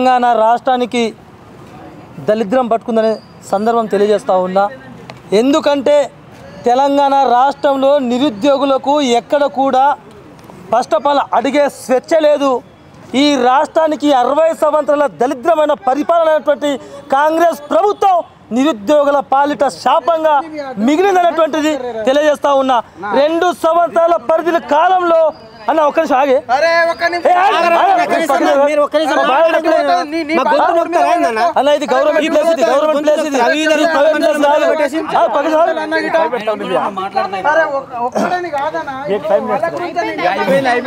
తెలంగాణ రాష్ట్రానికి దళిద్రం పట్టుకుందనే సందర్భం తెలియజేస్తా ఉన్నా. ఎందుకంటే తెలంగాణ రాష్ట్రంలో నిరుద్యోగులకు ఎక్కడ కూడా ఫస్ట్ ఆఫ్ ఆల్ అడిగే స్వేచ్ఛ లేదు. ఈ రాష్ట్రానికి 60 సంవత్సరాల దళిద్రమైన పరిపాలన అయినటువంటి కాంగ్రెస్ ప్రభుత్వం నిరుద్యోగుల పాలిట శాపంగా మిగిలినటువంటిది తెలియజేస్తా ఉన్నా. 2 సంవత్సరాల పరిధి కాలంలో అన్న ఒక్క నిమిషం ఆగే అన్న, ఇది గవర్నమెంట్ ప్లేస్, ఇది గవర్నమెంట్ ప్లేస్, ఇది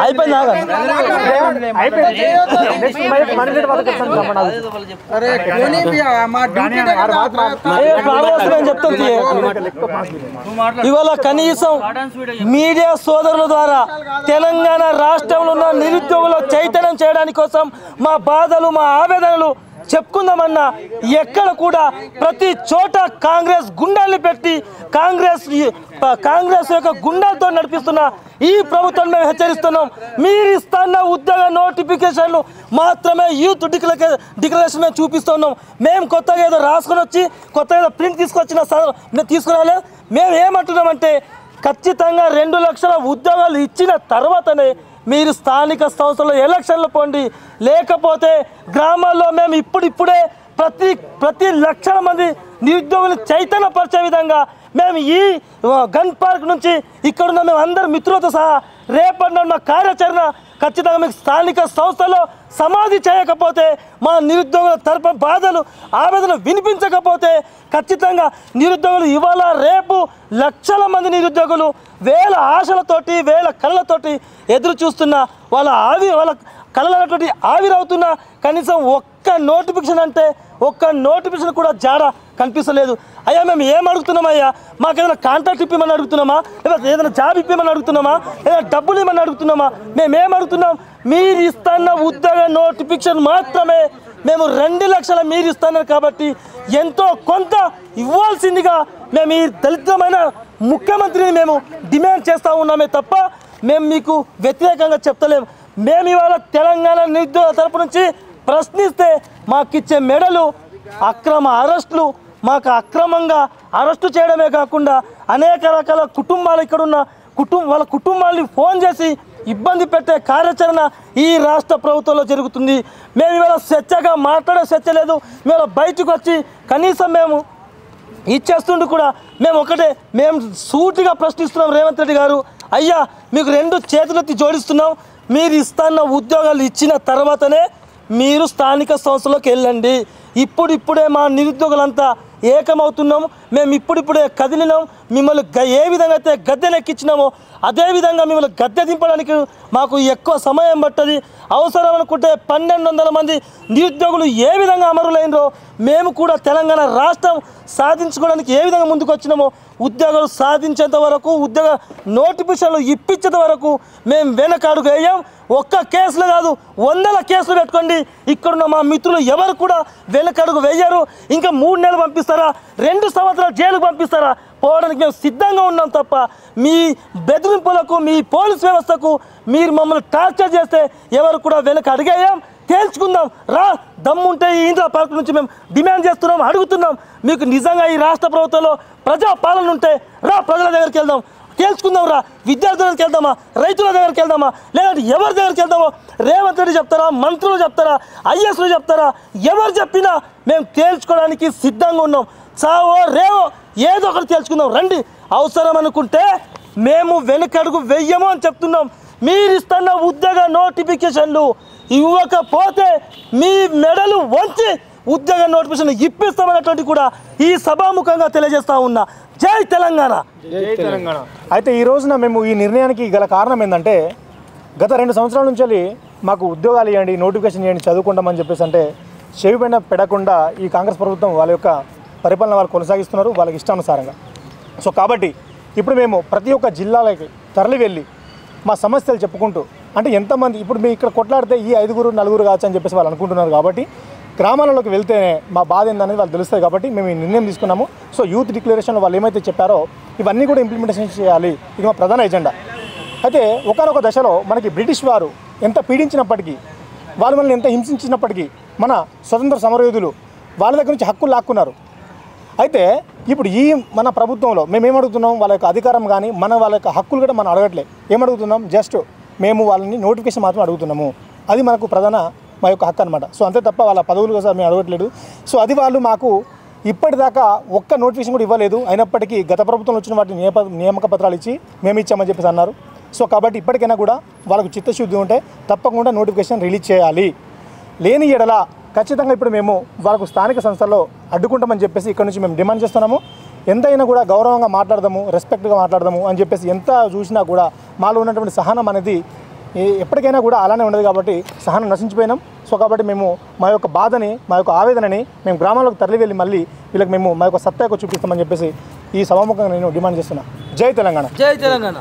అయిపోయింది. చెప్తుంది ఇవాళ కనీసం మీడియా సోదరుల ద్వారా తెలంగాణ రాష్ట్రంలో ఉన్న నిరుద్యోగుల చైతన్యం చేయడానికి కోసం మా బాధలు మా ఆవేదనలు చెప్పుకుందామన్నా ఎక్కడ కూడా ప్రతి చోట కాంగ్రెస్ గుండాల్ని పెట్టి కాంగ్రెస్ యొక్క గుండాలతో నడిపిస్తున్న ఈ ప్రభుత్వం మేము హెచ్చరిస్తున్నాం. మీరు ఇస్తున్న ఉద్యోగ నోటిఫికేషన్లు మాత్రమే యూత్ డిక్లరేషన్ మేము చూపిస్తున్నాం. మేము కొత్తగా ఏదో రాసుకొని వచ్చి కొత్తగా ఏదో ప్రింట్ తీసుకొచ్చిన తీసుకురాలే. మేము ఏమంటున్నామంటే ఖచ్చితంగా 2 లక్షల ఉద్యోగాలు ఇచ్చిన తర్వాతనే మీరు స్థానిక సంస్థల్లో ఎలక్షన్లు పోండి. లేకపోతే గ్రామాల్లో మేము ఇప్పుడే ప్రతి లక్షల మంది నిరుద్యోగులు చైతన్యపరిచే విధంగా మేము ఈ గన్ పార్క్ నుంచి ఇక్కడున్న మేము అందరు మిత్రులతో సహా రేపటి మా కార్యాచరణ ఖచ్చితంగా మీకు స్థానిక సంస్థలో సమాధి చేయకపోతే మా నిరుద్యోగుల తరపున బాధలు ఆవేదన వినిపించకపోతే ఖచ్చితంగా నిరుద్యోగులు ఇవాళ రేపు లక్షల మంది నిరుద్యోగులు వేల ఆశలతోటి వేల కళ్ళతోటి ఎదురు చూస్తున్న వాళ్ళ కళ్ళటువంటి ఆవిరవుతున్న కనీసం ఒక్క నోటిఫికేషన్ అంటే ఒక్క నోటిఫికేషన్ కూడా జాడ కనిపిస్తలేదు. అయ్యా మేము ఏం అడుగుతున్నామయ్యా? మాకు ఏదైనా కాంట్రాక్ట్ ఇప్పమని అడుగుతున్నామా? లేదా ఏదైనా జాబ్ ఇప్పమని అడుగుతున్నామా? ఏదైనా డబ్బులు ఇవ్వమని అడుగుతున్నామా? మేమేం అడుగుతున్నాం? మీరు ఇస్తున్న ఉద్యోగ నోటిఫికేషన్ మాత్రమే మేము 2 లక్షల మీరు ఇస్తున్నారు కాబట్టి ఎంతో కొంత ఇవ్వాల్సిందిగా మేము ఈ దళితమైన ముఖ్యమంత్రిని మేము డిమాండ్ చేస్తూ ఉన్నామే తప్ప మేము మీకు వ్యతిరేకంగా చెప్తలేము. మేము ఇవాళ తెలంగాణ నిరుద్యోగుల తరపు నుంచి ప్రశ్నిస్తే మాకిచ్చే మెడలు అక్రమ అరెస్టులు, మాకు అక్రమంగా అరెస్టు చేయడమే కాకుండా అనేక రకాల కుటుంబాలు ఇక్కడున్న వాళ్ళ కుటుంబాలని ఫోన్ చేసి ఇబ్బంది పెట్టే కార్యాచరణ ఈ రాష్ట్ర ప్రభుత్వంలో జరుగుతుంది. మేము ఇవాళ స్వేచ్ఛగా మాట్లాడే స్వేచ్ఛ లేదు. మేము బయటకు వచ్చి కనీసం మేము ఇచ్చేస్తుండి కూడా మేము సూటిగా ప్రశ్నిస్తున్నాం. రేవంత్ రెడ్డి గారు, అయ్యా మీకు 2 చేతులెత్తి జోడిస్తున్నాం. మీరు ఇస్తున్న ఉద్యోగాలు ఇచ్చిన తర్వాతనే మీరు స్థానిక సంస్థలోకి వెళ్ళండి. ఇప్పుడే మా నిరుద్యోగులంతా ఏకమవుతున్నాము. మేము ఇప్పుడే కదిలినాం. మిమ్మల్ని ఏ విధంగా అయితే గద్దెనెక్కించినామో అదేవిధంగా మిమ్మల్ని గద్దె దింపడానికి మాకు ఎక్కువ సమయం పట్టది. అవసరం అనుకుంటే 1200 మంది నిరుద్యోగులు ఏ విధంగా అమరులైనరో మేము కూడా తెలంగాణ రాష్ట్రం సాధించుకోవడానికి ఏ విధంగా ముందుకు వచ్చినామో ఉద్యోగాలు సాధించేంత వరకు, ఉద్యోగ నోటిఫికేషన్లు ఇప్పించేంత వరకు మేము వెనకాడుగు వేయం. ఒక్క కేసులు కాదు 100 కేసులు పెట్టుకోండి. ఇక్కడున్న మా మిత్రులు ఎవరు కూడా వెనకడుగు వేయరు. ఇంకా 3 నెలలు పంపిస్తారా, 2 సంవత్సరాలు జైలుకు పంపిస్తారా? పోవడానికి మేము సిద్ధంగా ఉన్నాం తప్ప మీ బెదిరింపులకు, మీ పోలీస్ వ్యవస్థకు మీరు మమ్మల్ని టార్చర్ చేస్తే ఎవరు కూడా వెనక అడిగేయం. తేల్చుకుందాం రా. దమ్ముంటే ఈ ఇంద్రా పార్క్ నుంచి మేము డిమాండ్ చేస్తున్నాం, అడుగుతున్నాం. మీకు నిజంగా ఈ రాష్ట్ర ప్రభుత్వంలో ప్రజాపాలన ఉంటే రా, ప్రజల దగ్గరికి వెళ్దాం, తేల్చుకుందాం రా. విద్యార్థుల దగ్గరికి వెళ్దామా, రైతుల దగ్గరికి వెళ్దామా, లేదంటే ఎవరి దగ్గరికి వెళ్దామో రేవంత్ రెడ్డి చెప్తారా, మంత్రులు చెప్తారా, ఐఎస్లు చెప్తారా? ఎవరు చెప్పినా మేము తేల్చుకోవడానికి సిద్ధంగా ఉన్నాం. చావో రేవో ఏదో ఒకటి తేల్చుకుందాం రండి. అవసరం అనుకుంటే మేము వెనకడుగు వెయ్యము అని చెప్తున్నాం. మీరు ఇస్తున్న ఉద్యోగ నోటిఫికేషన్లు ఇవ్వకపోతే మీ మెడలు వంచి ఉద్యోగ నోటిఫికేషన్ ఇప్పిస్తామన్నటువంటి కూడా ఈ సభాముఖంగా తెలియజేస్తా ఉన్నా. జై తెలంగాణ. అయితే ఈ రోజున మేము ఈ నిర్ణయానికి గల కారణం ఏంటంటే గత 2 సంవత్సరాల నుంచి మాకు ఉద్యోగాలు ఇవ్వండి, నోటిఫికేషన్ ఇవ్వండి, చదువుకుంటామని చెప్పేసి అంటే చెవిపైన పెడకుండా ఈ కాంగ్రెస్ ప్రభుత్వం వాళ్ళ యొక్క పరిపాలన వాళ్ళు కొనసాగిస్తున్నారు వాళ్ళకి ఇష్టానుసారంగా. సో కాబట్టి ఇప్పుడు మేము ప్రతి ఒక్క జిల్లాలకి తరలి వెళ్ళి మా సమస్యలు చెప్పుకుంటూ, అంటే ఎంతమంది ఇప్పుడు మేము ఇక్కడ కొట్లాడితే ఈ 5 4 కావచ్చు అని చెప్పేసి వాళ్ళు అనుకుంటున్నారు. కాబట్టి గ్రామాలలోకి వెళ్తేనే మా బాధ ఏందనేది వాళ్ళు తెలుస్తుంది. కాబట్టి మేము ఈ నిర్ణయం తీసుకున్నాము. సో యూత్ డిక్లరేషన్లో వాళ్ళు ఏమైతే చెప్పారో ఇవన్నీ కూడా ఇంప్లిమెంటేషన్ చేయాలి, ఇది మా ప్రధాన ఎజెండా. అయితే ఒకానొక దశలో మనకి బ్రిటిష్ వారు ఎంత పీడించినప్పటికీ వాళ్ళు మనల్ని ఎంత హింసించినప్పటికీ మన స్వతంత్ర సమరయోధులు వాళ్ళ దగ్గర నుంచి హక్కులు లాక్కున్నారు. అయితే ఇప్పుడు ఈ మన ప్రభుత్వంలో మేము ఏమడుగుతున్నాం, వాళ్ళ యొక్క అధికారం కానీ వాళ్ళ యొక్క హక్కులు కూడా మనం అడగట్లే. ఏమడుగుతున్నాం, జస్ట్ మేము వాళ్ళని నోటిఫికేషన్ మాత్రం అడుగుతున్నాము. అది మనకు ప్రధాన మా యొక్క హక్కు అనమాట. సో అంతే తప్ప వాళ్ళ పదవులు కోసం మేము అడగట్లేదు. సో అది వాళ్ళు మాకు ఇప్పటిదాకా ఒక్క నోటిఫికేషన్ కూడా ఇవ్వలేదు. అయినప్పటికీ గత ప్రభుత్వంలో వచ్చిన వాటిని నియామక పత్రాలు ఇచ్చి మేము ఇచ్చామని చెప్పేసి అన్నారు. సో కాబట్టి ఇప్పటికైనా కూడా వాళ్ళకు చిత్తశుద్ధి ఉంటే తప్పకుండా నోటిఫికేషన్ రిలీజ్ చేయాలి. లేని ఎడల ఖచ్చితంగా ఇప్పుడు మేము వాళ్ళకు స్థానిక సంస్థల్లో అడ్డుకుంటామని చెప్పేసి ఇక్కడ నుంచి మేము డిమాండ్ చేస్తున్నాము. ఎంతైనా కూడా గౌరవంగా మాట్లాడదాము, రెస్పెక్ట్గా మాట్లాడదాము అని చెప్పేసి ఎంత చూసినా కూడా మాలో ఉన్నటువంటి సహనం అనేది ఎప్పటికైనా కూడా అలానే ఉండదు. కాబట్టి సహనం నశించిపోయినాం. సో కాబట్టి మేము మా యొక్క బాధని, మా యొక్క ఆవేదనని మేము గ్రామాలకు తరలి వెళ్ళి మళ్ళీ వీళ్ళకి మేము మా యొక్క సత్తా చూపిస్తామని చెప్పేసి ఈ సభాముఖంగా నేను డిమాండ్ చేస్తున్నా. జై తెలంగాణ. జై తెలంగాణ.